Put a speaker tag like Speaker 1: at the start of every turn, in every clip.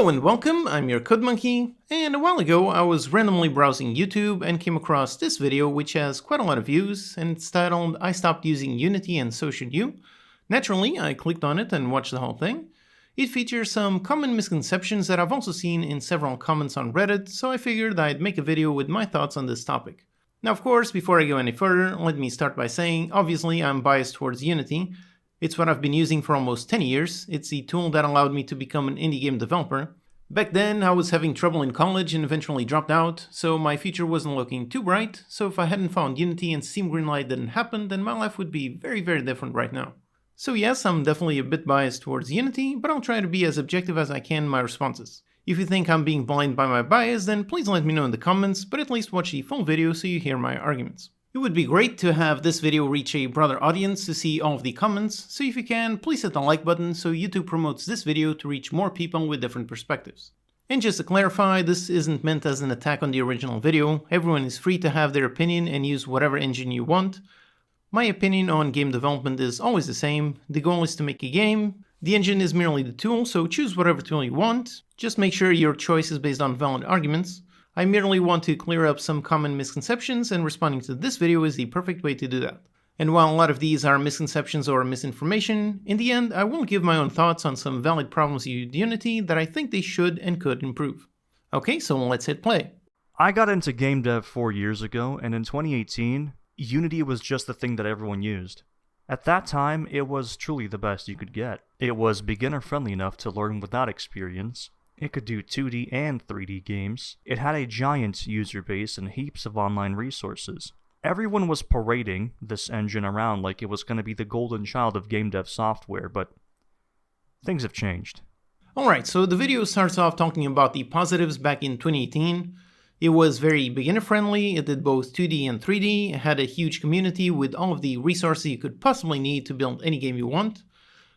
Speaker 1: Hello and welcome, I'm your Code Monkey, and a while ago I was randomly browsing YouTube and came across this video which has quite a lot of views, and it's titled I Stopped Using Unity and So Should You. Naturally, I clicked on it and watched the whole thing. It features some common misconceptions that I've also seen in several comments on Reddit, so I figured I'd make a video with my thoughts on this topic. Now of course, before I go any further, let me start by saying, obviously I'm biased towards Unity. It's what I've been using for almost 10 years, it's the tool that allowed me to become an indie game developer. Back then, I was having trouble in college and eventually dropped out, so my future wasn't looking too bright, so if I hadn't found Unity and Steam Greenlight didn't happen, then my life would be very different right now. So yes, I'm definitely a bit biased towards Unity, but I'll try to be as objective as I can in my responses. If you think I'm being blind by my bias, then please let me know in the comments, but at least watch the full video so you hear my arguments. It would be great to have this video reach a broader audience to see all of the comments, so if you can, please hit the like button so YouTube promotes this video to reach more people with different perspectives. And just to clarify, this isn't meant as an attack on the original video, everyone is free to have their opinion and use whatever engine you want. My opinion on game development is always the same, the goal is to make a game, the engine is merely the tool, so choose whatever tool you want, just make sure your choice is based on valid arguments. I merely want to clear up some common misconceptions, and responding to this video is the perfect way to do that. And while a lot of these are misconceptions or misinformation, in the end I will give my own thoughts on some valid problems with Unity that I think they should and could improve. Okay, so let's hit play.
Speaker 2: I got into game dev 4 years ago, and in 2018, Unity was just the thing that everyone used. At that time, it was truly the best you could get. It was beginner-friendly enough to learn without experience. It could do 2D and 3D games. It had a giant user base and heaps of online resources. Everyone was parading this engine around like it was going to be the golden child of game dev software, but things have changed.
Speaker 1: Alright, so the video starts off talking about the positives back in 2018. It was very beginner friendly, it did both 2D and 3D, it had a huge community with all of the resources you could possibly need to build any game you want.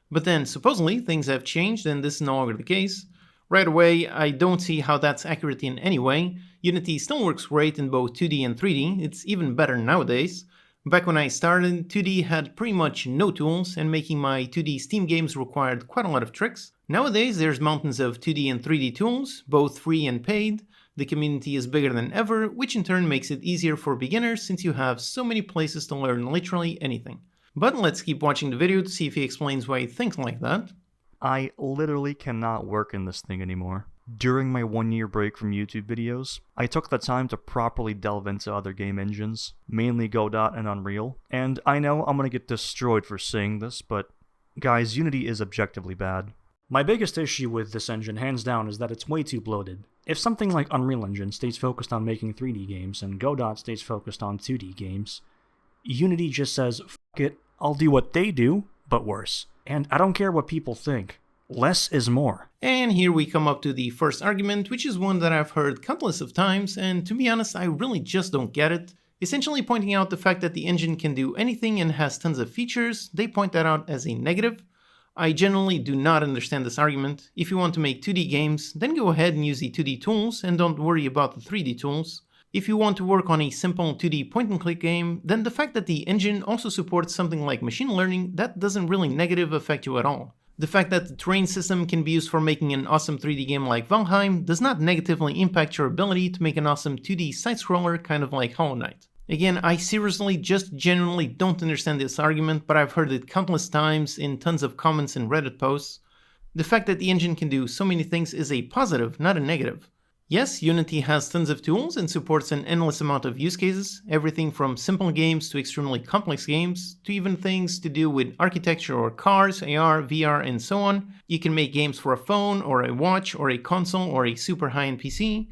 Speaker 1: But then supposedly things have changed and this is no longer the case. Right away, I don't see how that's accurate in any way. Unity still works great in both 2D and 3D, it's even better nowadays. Back when I started, 2D had pretty much no tools, and making my 2D Steam games required quite a lot of tricks. Nowadays, there's mountains of 2D and 3D tools, both free and paid. The community is bigger than ever, which in turn makes it easier for beginners since you have so many places to learn literally anything. But let's keep watching the video to see if he explains why he thinks like that.
Speaker 2: I literally cannot work in this thing anymore. During my 1-year break from YouTube videos, I took the time to properly delve into other game engines, mainly Godot and Unreal, and I know I'm gonna get destroyed for saying this, but guys, Unity is objectively bad.
Speaker 3: My biggest issue with this engine, hands down, is that it's way too bloated. If something like Unreal Engine stays focused on making 3D games and Godot stays focused on 2D games, Unity just says, "F it, I'll do what they do, but worse." And I don't care what people think. Less is more.
Speaker 1: And here we come up to the first argument, which is one that I've heard countless of times, and to be honest, I really just don't get it. Essentially pointing out the fact that the engine can do anything and has tons of features, they point that out as a negative. I generally do not understand this argument. If you want to make 2D games, then go ahead and use the 2D tools and don't worry about the 3D tools. If you want to work on a simple 2D point-and-click game, then the fact that the engine also supports something like machine learning, that doesn't really negatively affect you at all. The fact that the terrain system can be used for making an awesome 3D game like Valheim does not negatively impact your ability to make an awesome 2D side-scroller kind of like Hollow Knight. Again, I seriously just genuinely don't understand this argument, but I've heard it countless times in tons of comments and Reddit posts. The fact that the engine can do so many things is a positive, not a negative. Yes, Unity has tons of tools and supports an endless amount of use cases, everything from simple games to extremely complex games, to even things to do with architecture or cars, AR, VR, and so on. You can make games for a phone, or a watch, or a console, or a super high-end PC.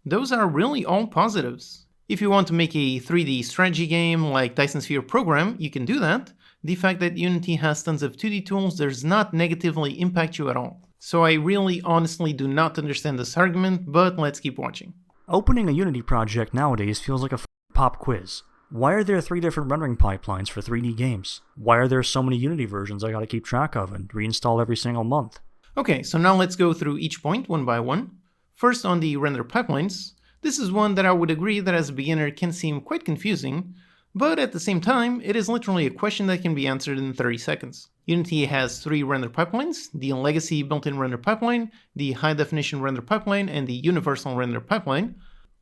Speaker 1: Those are really all positives. If you want to make a 3D strategy game like Dyson Sphere Program, you can do that. The fact that Unity has tons of 2D tools does not negatively impact you at all. So I really honestly do not understand this argument, but let's keep watching.
Speaker 3: Opening a Unity project nowadays feels like a pop quiz. Why are there 3 different rendering pipelines for 3D games? Why are there so many Unity versions I gotta keep track of and reinstall every single month?
Speaker 1: Okay, so now let's go through each point one by one. First, on the render pipelines. This is one that I would agree that as a beginner can seem quite confusing. But at the same time, it is literally a question that can be answered in 30 seconds. Unity has 3 render pipelines: the legacy built-in render pipeline, the high-definition render pipeline, and the universal render pipeline.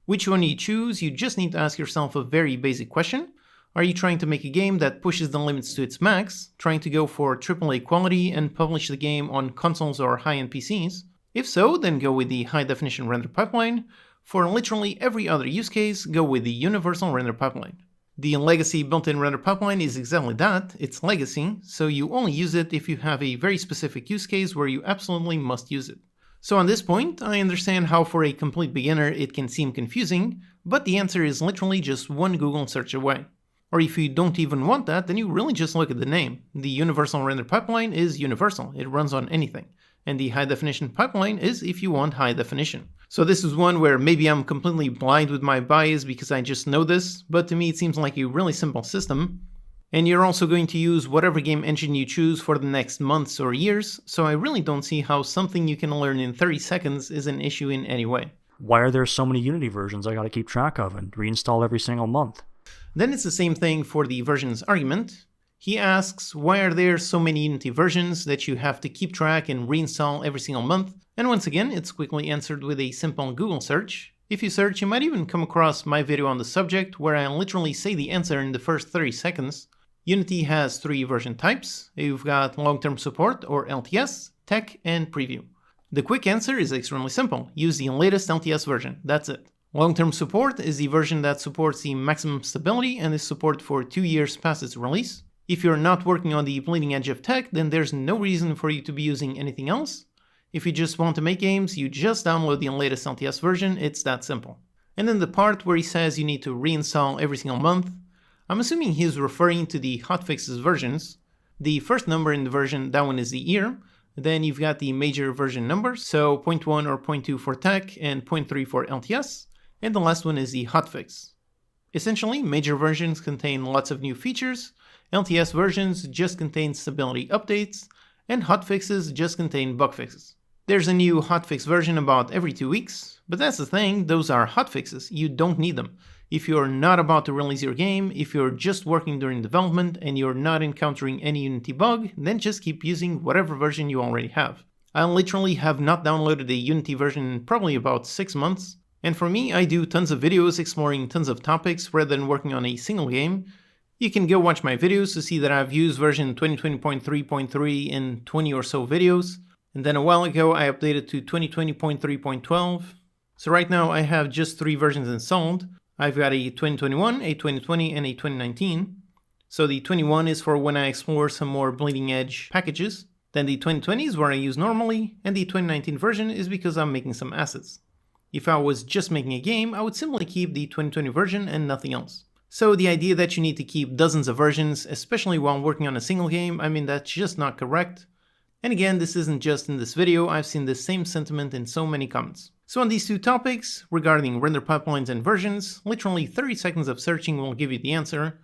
Speaker 1: Which one you choose, you just need to ask yourself a very basic question. Are you trying to make a game that pushes the limits to its max, trying to go for AAA quality and publish the game on consoles or high-end PCs? If so, then go with the high-definition render pipeline. For literally every other use case, go with the universal render pipeline. The legacy built-in render pipeline is exactly that, it's legacy, so you only use it if you have a very specific use case where you absolutely must use it. So on this point, I understand how for a complete beginner it can seem confusing, but the answer is literally just one Google search away. Or if you don't even want that, then you really just look at the name. The universal render pipeline is universal, it runs on anything. And the high definition pipeline is if you want high definition. So this is one where maybe I'm completely blind with my bias because I just know this, but to me it seems like a really simple system. And you're also going to use whatever game engine you choose for the next months or years, so I really don't see how something you can learn in 30 seconds is an issue in any way.
Speaker 3: Why are there so many Unity versions I gotta keep track of and reinstall every single month?
Speaker 1: Then it's the same thing for the versions argument. He asks, why are there so many Unity versions that you have to keep track and reinstall every single month? And once again, it's quickly answered with a simple Google search. If you search, you might even come across my video on the subject where I literally say the answer in the first 30 seconds. Unity has 3 version types. You've got long-term support or LTS, tech, and preview. The quick answer is extremely simple. Use the latest LTS version, that's it. Long-term support is the version that supports the maximum stability and is support for 2 years past its release. If you're not working on the bleeding edge of tech, then there's no reason for you to be using anything else. If you just want to make games, you just download the latest LTS version, it's that simple. And then the part where he says you need to reinstall every single month, I'm assuming he's referring to the hotfixes versions. The first number in the version, that one is the year. Then you've got the major version numbers, so 0.1 or 0.2 for tech and 0.3 for LTS. And the last one is the hotfix. Essentially, major versions contain lots of new features, LTS versions just contain stability updates, and hotfixes just contain bug fixes. There's a new hotfix version about every 2 weeks, but that's the thing, those are hotfixes, you don't need them. If you're not about to release your game, if you're just working during development and you're not encountering any Unity bug, then just keep using whatever version you already have. I literally have not downloaded a Unity version in probably about 6 months, and for me, I do tons of videos exploring tons of topics rather than working on a single game. You can go watch my videos to see that I've used version 2020.3.3 in 20 or so videos, and then a while ago I updated to 2020.3.12. So right now I have just 3 versions installed. I've got a 2021, a 2020, and a 2019. So the 21 is for when I explore some more bleeding edge packages. Then the 2020 is where I use normally, and the 2019 version is because I'm making some assets. If I was just making a game, I would simply keep the 2020 version and nothing else. So the idea that you need to keep dozens of versions, especially while working on a single game, I mean that's just not correct. And again, this isn't just in this video, I've seen the same sentiment in so many comments. So on these 2 topics, regarding render pipelines and versions, literally 30 seconds of searching will give you the answer.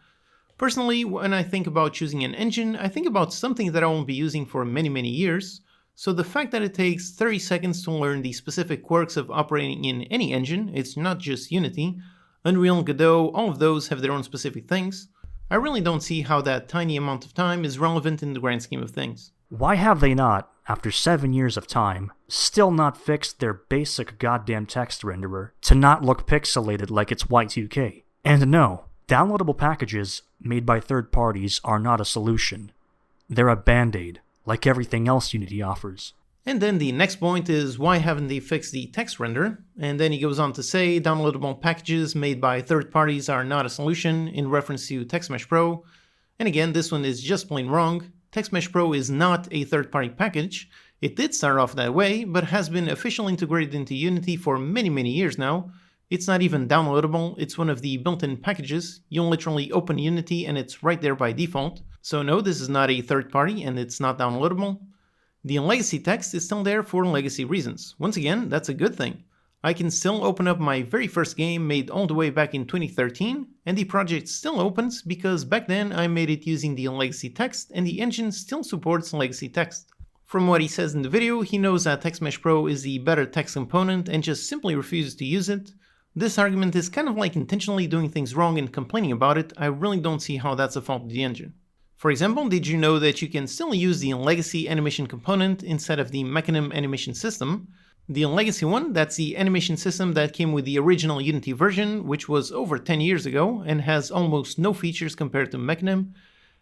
Speaker 1: Personally, when I think about choosing an engine, I think about something that I won't be using for many years. So the fact that it takes 30 seconds to learn the specific quirks of operating in any engine, it's not just Unity, Unreal, Godot, all of those have their own specific things. I really don't see how that tiny amount of time is relevant in the grand scheme of things.
Speaker 3: Why have they not, after 7 years of time, still not fixed their basic goddamn text renderer to not look pixelated like it's Y2K? And no, downloadable packages made by third parties are not a solution. They're a band-aid, like everything else Unity offers.
Speaker 1: And then the next point is, why haven't they fixed the text render? And then he goes on to say, downloadable packages made by third parties are not a solution, in reference to TextMesh Pro. And again, this one is just plain wrong. TextMesh Pro is not a third-party package. It did start off that way, but has been officially integrated into Unity for many years now. It's not even downloadable, it's one of the built-in packages. You'll literally open Unity and it's right there by default. So no, this is not a third party and it's not downloadable. The legacy text is still there for legacy reasons. Once again, that's a good thing. I can still open up my very first game made all the way back in 2013, and the project still opens because back then I made it using the legacy text and the engine still supports legacy text. From what he says in the video, he knows that TextMesh Pro is the better text component and just simply refuses to use it. This argument is kind of like intentionally doing things wrong and complaining about it. I really don't see how that's a fault of the engine. For example, did you know that you can still use the legacy animation component instead of the mechanism animation system? The legacy one, that's the animation system that came with the original Unity version, which was over 10 years ago and has almost no features compared to mechanism.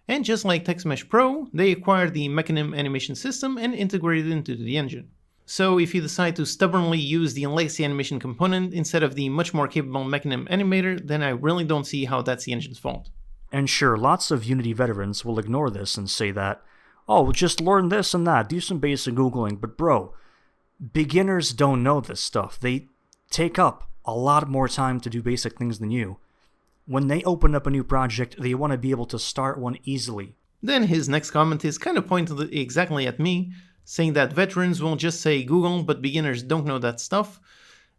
Speaker 1: And just like TextMesh Pro, they acquired the mechanism animation system and integrated it into the engine. So if you decide to stubbornly use the legacy animation component instead of the much more capable mechanism animator, then I really don't see how that's the engine's fault.
Speaker 3: And sure, lots of Unity veterans will ignore this and say that, oh, just learn this and that, do some basic Googling, but bro, beginners don't know this stuff. They take up a lot more time to do basic things than you. When they open up a new project, they want to be able to start one easily.
Speaker 1: Then his next comment is kind of pointed exactly at me, saying that veterans will just say Google, but beginners don't know that stuff.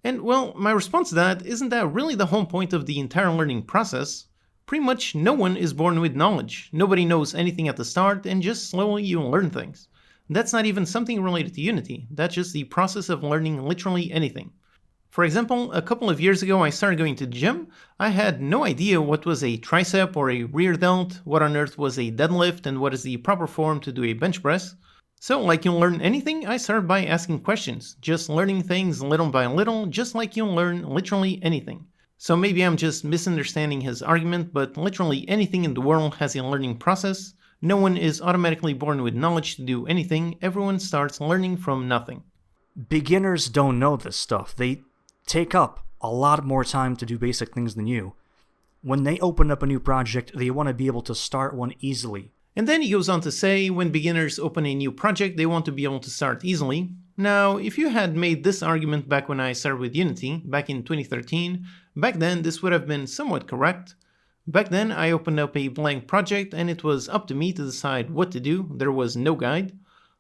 Speaker 1: And well, my response to that, isn't that really the whole point of the entire learning process? Pretty much no one is born with knowledge. Nobody knows anything at the start, and just slowly you learn things. That's not even something related to Unity, that's just the process of learning literally anything. For example, a couple of years ago I started going to the gym. I had no idea what was a tricep or a rear delt, what on earth was a deadlift, and what is the proper form to do a bench press. So like you learn anything, I started by asking questions, just learning things little by little, just like you learn literally anything. So maybe I'm just misunderstanding his argument, but literally anything in the world has a learning process. No one is automatically born with knowledge to do anything, everyone starts learning from nothing.
Speaker 3: Beginners don't know this stuff. They take up a lot more time to do basic things than you. When they open up a new project, they want to be able to start one easily.
Speaker 1: And then he goes on to say, when beginners open a new project, they want to be able to start easily. Now, if you had made this argument back when I started with Unity, back in 2013, back then this would have been somewhat correct. Back then I opened up a blank project and it was up to me to decide what to do, there was no guide.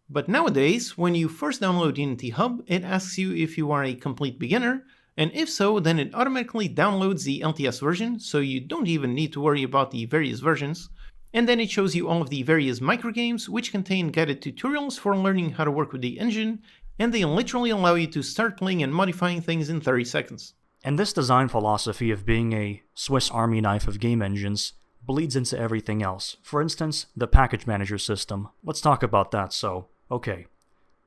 Speaker 1: But nowadays, when you first download Unity Hub, it asks you if you are a complete beginner, and if so, then it automatically downloads the LTS version, so you don't even need to worry about the various versions. And then it shows you all of the various microgames, which contain guided tutorials for learning how to work with the engine, and they literally allow you to start playing and modifying things in 30 seconds.
Speaker 3: And this design philosophy of being a Swiss Army knife of game engines bleeds into everything else. For instance, the package manager system. Let's talk about that. So, okay.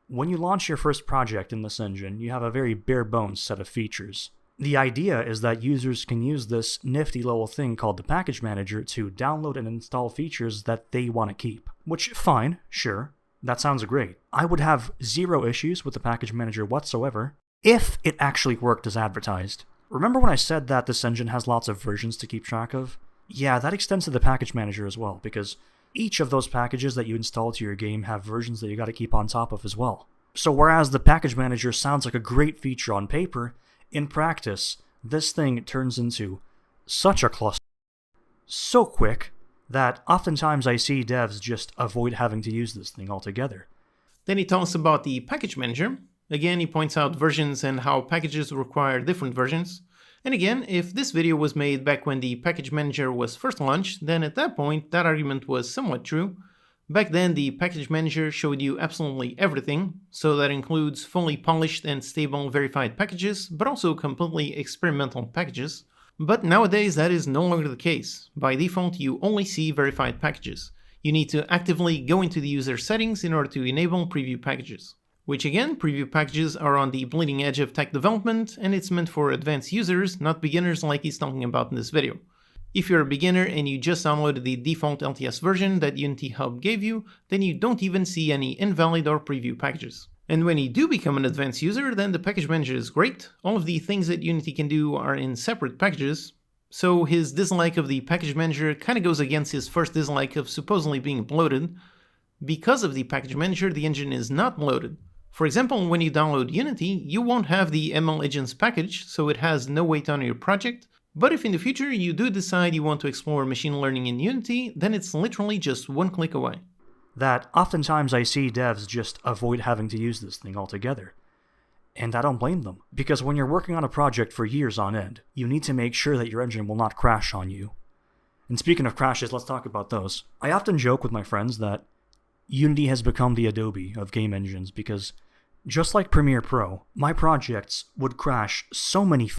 Speaker 3: When you launch your first project in this engine, you have a very bare bones set of features. The idea is that users can use this nifty little thing called the package manager to download and install features that they want to keep. Which, fine, sure, that sounds great. I would have zero issues with the package manager whatsoever if it actually worked as advertised. Remember when I said that this engine has lots of versions to keep track of? Yeah, that extends to the package manager as well, because each of those packages that you install to your game have versions that you gotta keep on top of as well. So whereas the package manager sounds like a great feature on paper, in practice, this thing turns into such a cluster so quick that oftentimes I see devs just avoid having to use this thing altogether.
Speaker 1: Then he talks about the package manager. Again, he points out versions and how packages require different versions. And again, if this video was made back when the package manager was first launched, then at that point that argument was somewhat true. Back then the package manager showed you absolutely everything, so that includes fully polished and stable verified packages, but also completely experimental packages. But nowadays that is no longer the case. By default you only see verified packages. You need to actively go into the user settings in order to enable preview packages. Which again, preview packages are on the bleeding edge of tech development, and it's meant for advanced users, not beginners like he's talking about in this video. If you're a beginner and you just downloaded the default LTS version that Unity Hub gave you, then you don't even see any invalid or preview packages. And when you do become an advanced user, then the package manager is great. All of the things that Unity can do are in separate packages. So his dislike of the package manager kind of goes against his first dislike of supposedly being bloated. Because of the package manager, the engine is not bloated. For example, when you download Unity, you won't have the ML Agents package, so it has no weight on your project. But if in the future you do decide you want to explore machine learning in Unity, then it's literally just one click away.
Speaker 3: That oftentimes I see devs just avoid having to use this thing altogether. And I don't blame them, because when you're working on a project for years on end, you need to make sure that your engine will not crash on you. And speaking of crashes, let's talk about those. I often joke with my friends that Unity has become the Adobe of game engines, because just like Premiere Pro, my projects would crash so many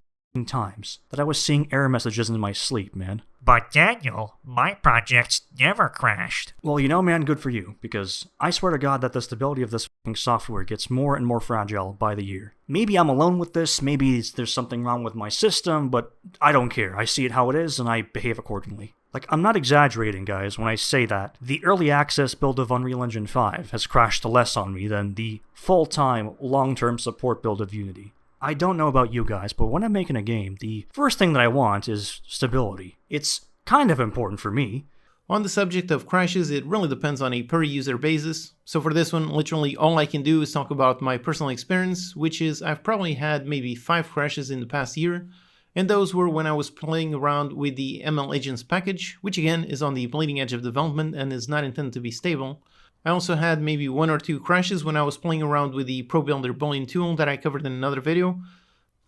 Speaker 3: times that I was seeing error messages in my sleep, man.
Speaker 4: But Daniel, my projects never crashed.
Speaker 3: Well, you know, man, good for you, because I swear to God that the stability of this fucking software gets more and more fragile by the year. Maybe I'm alone with this, maybe there's something wrong with my system, but I don't care. I see it how it is, and I behave accordingly. Like, I'm not exaggerating, guys, when I say that the early access build of Unreal Engine 5 has crashed less on me than the full-time, long-term support build of Unity. I don't know about you guys, but when I'm making a game, the first thing that I want is stability. It's kind of important for me.
Speaker 1: On the subject of crashes, it really depends on a per-user basis. So for this one, literally all I can do is talk about my personal experience, which is I've probably had maybe 5 crashes in the past year, and those were when I was playing around with the ML Agents package, which again is on the bleeding edge of development and is not intended to be stable. I also had maybe 1 or 2 crashes when I was playing around with the ProBuilder Boolean tool that I covered in another video.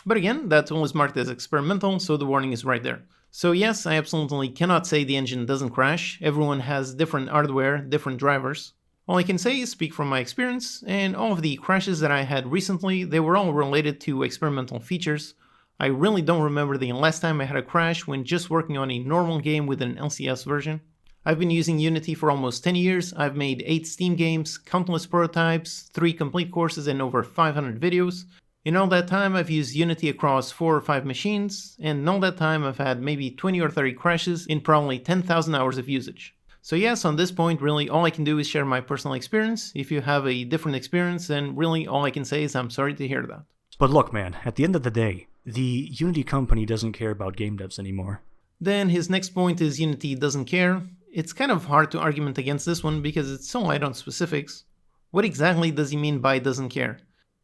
Speaker 1: But again, that tool is marked as experimental, so the warning is right there. So yes, I absolutely cannot say the engine doesn't crash. Everyone has different hardware, different drivers. All I can say is speak from my experience, and all of the crashes that I had recently, they were all related to experimental features. I really don't remember the last time I had a crash when just working on a normal game with an LCS version. I've been using Unity for almost 10 years, I've made 8 Steam games, countless prototypes, 3 complete courses and over 500 videos. In all that time I've used Unity across 4 or 5 machines, and in all that time I've had maybe 20 or 30 crashes in probably 10,000 hours of usage. So yes, on this point really all I can do is share my personal experience. If you have a different experience, then really all I can say is I'm sorry to hear that.
Speaker 3: But look, man, at the end of the day, the Unity company doesn't care about game devs anymore.
Speaker 1: Then his next point is Unity doesn't care. It's kind of hard to argument against this one because it's so light on specifics. What exactly does he mean by doesn't care?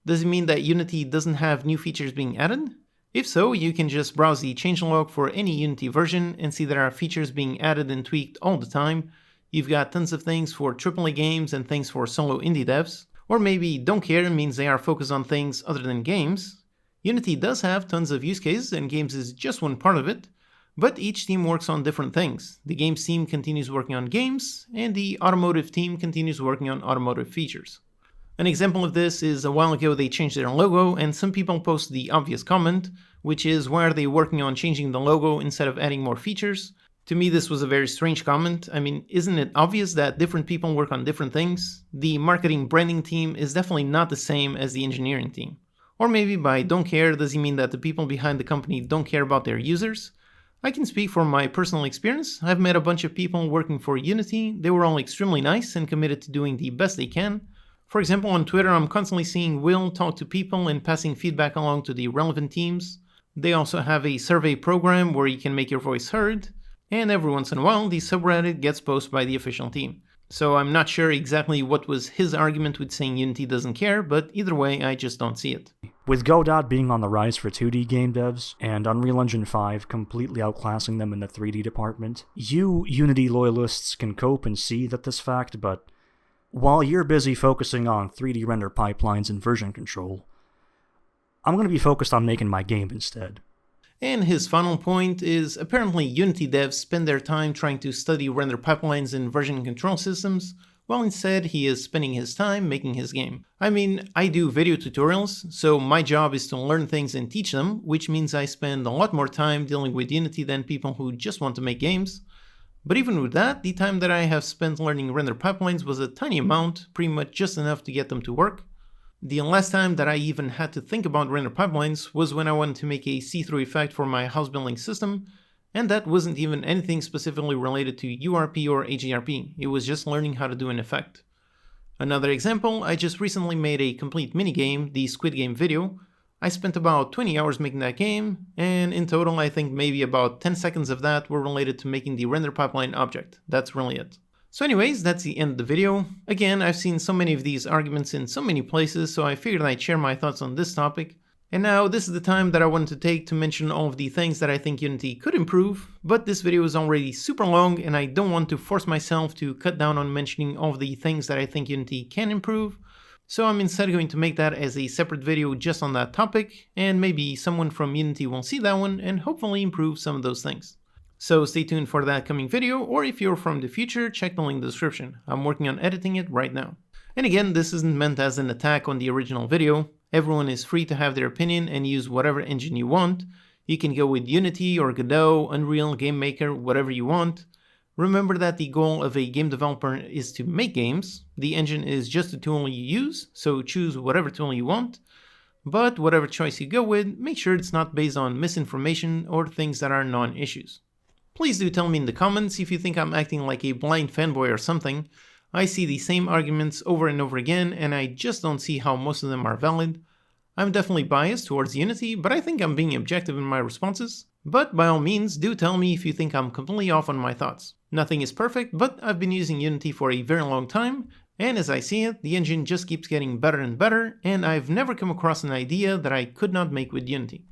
Speaker 1: Does he mean that Unity doesn't have new features being added? If so, you can just browse the changelog for any Unity version and see there are features being added and tweaked all the time. You've got tons of things for AAA games and things for solo indie devs. Or maybe don't care means they are focused on things other than games. Unity does have tons of use cases and games is just one part of it. But each team works on different things. The games team continues working on games, and the automotive team continues working on automotive features. An example of this is a while ago they changed their logo, and some people posted the obvious comment, which is why are they working on changing the logo instead of adding more features? To me this was a very strange comment. I mean, isn't it obvious that different people work on different things? The marketing branding team is definitely not the same as the engineering team. Or maybe by don't care does he mean that the people behind the company don't care about their users? I can speak from my personal experience. I've met a bunch of people working for Unity. They were all extremely nice and committed to doing the best they can. For example, on Twitter, I'm constantly seeing Will talk to people and passing feedback along to the relevant teams. They also have a survey program where you can make your voice heard. And every once in a while, the subreddit gets posted by the official team. So I'm not sure exactly what was his argument with saying Unity doesn't care, but either way, I just don't see it.
Speaker 3: With Godot being on the rise for 2D game devs, and Unreal Engine 5 completely outclassing them in the 3D department, you Unity loyalists can cope and see that this fact, but while you're busy focusing on 3D render pipelines and version control, I'm going to be focused on making my game instead.
Speaker 1: And his final point is apparently Unity devs spend their time trying to study render pipelines and version control systems, while instead he is spending his time making his game. I mean, I do video tutorials, so my job is to learn things and teach them, which means I spend a lot more time dealing with Unity than people who just want to make games. But even with that, the time that I have spent learning render pipelines was a tiny amount, pretty much just enough to get them to work. The last time that I even had to think about render pipelines was when I wanted to make a see-through effect for my house building system, and that wasn't even anything specifically related to URP or HDRP, it was just learning how to do an effect. Another example, I just recently made a complete minigame, the Squid Game video. I spent about 20 hours making that game, and in total I think maybe about 10 seconds of that were related to making the render pipeline object. That's really it. So anyways, that's the end of the video. Again, I've seen so many of these arguments in so many places, so I figured I'd share my thoughts on this topic. And now, this is the time that I wanted to take to mention all of the things that I think Unity could improve, but this video is already super long and I don't want to force myself to cut down on mentioning all of the things that I think Unity can improve, so I'm instead going to make that as a separate video just on that topic, and maybe someone from Unity will see that one and hopefully improve some of those things. So stay tuned for that coming video, or if you're from the future, check the link in the description. I'm working on editing it right now. And again, this isn't meant as an attack on the original video. Everyone is free to have their opinion and use whatever engine you want. You can go with Unity or Godot, Unreal, Game Maker, whatever you want. Remember that the goal of a game developer is to make games. The engine is just a tool you use, so choose whatever tool you want. But whatever choice you go with, make sure it's not based on misinformation or things that are non-issues. Please do tell me in the comments if you think I'm acting like a blind fanboy or something. I see the same arguments over and over again, and I just don't see how most of them are valid. I'm definitely biased towards Unity, but I think I'm being objective in my responses. But by all means, do tell me if you think I'm completely off on my thoughts. Nothing is perfect, but I've been using Unity for a very long time, and as I see it, the engine just keeps getting better and better, and I've never come across an idea that I could not make with Unity.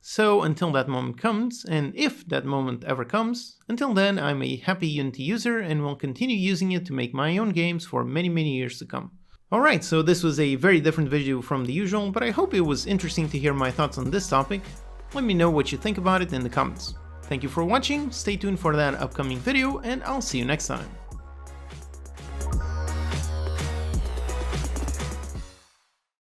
Speaker 1: So until that moment comes, and if that moment ever comes, until then I'm a happy Unity user and will continue using it to make my own games for many years to come. Alright, so this was a very different video from the usual, but I hope it was interesting to hear my thoughts on this topic. Let me know what you think about it in the comments. Thank you for watching, stay tuned for that upcoming video, and I'll see you next time.